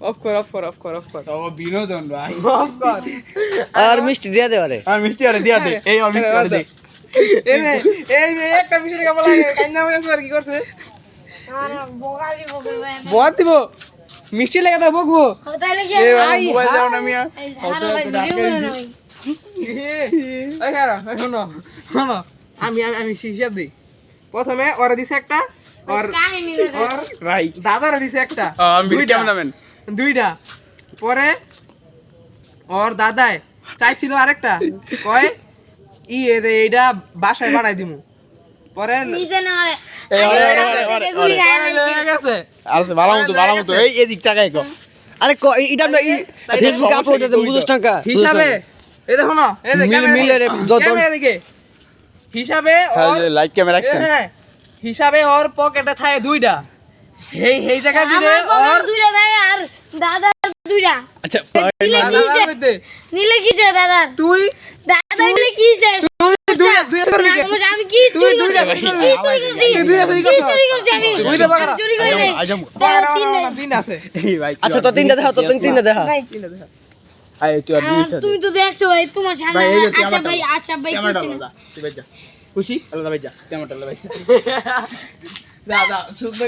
Of কর ও বিনোদন ভাই অফ কর আর মিষ্টি দিয়া দে আরে আর মিষ্টি আরে দিয়া দে এই আর মিষ্টি আরে দে এই একটা বিষয় কেমন লাগে কান্না মনে করে কি করছে বহুত দিব মিষ্টি লেগে তার বকবো এই মোবাইল দাও না মিয়া এই খারা শোনো শোনো আমি হিসাব দিই প্রথমে ওরা দিছে একটা আর ভাই দাদারা দিছে একটা আমি ক্যামেরাম্যান দুইটা পরে ওর দাদায় চাইছিল আরেকটা কয় এইটা বাসায় বাড়াই দিমু পরে গেছে আচ্ছা ভালো মতো এই এদিক টাকায় কো আরে এটা আমরা ফেসবুকে আপলোড দিতে বুঝছ টাকা হিসাবে এই দেখো না এই যে মিলে রে ক্যামেরা দিকে হিসাবে ওর লাইট ক্যামেরা অ্যাকশন হ্যাঁ হিসাবে ওর পকেটে থাকে দুইটা এই জায়গার ভিতরে ওর দুইটা দেয় আর দাদা দুইটা আচ্ছা দাদার মধ্যে নিলে কিছে দাদা তুই দাদা নিলে কিছে দুইটা করবি কি? আমি কি তুই চুরি দুইটা করছি করবি কি চুরি করছি তুই দুইটা চুরি কি করছিস? চুরি করছি আমি দুইটা বাগড়া। চুরি করি নাই আজম দিন আছে এই ভাই আচ্ছা তো তিনটা দেখা তো তিনটা দেখা ভাই আই তুই আর মিষ্টি তুমি তো দেখছো ভাই তোমার সামনে ভাই, এই যে তুই আশা আমারটা ভাই আশা ভাই ক্যামেরাটা কিছু বল না। তুই বেজা খুশি আল্লাহ ভাই যা ক্যামেরাটা ভাই যা দাদা শুদ্ধ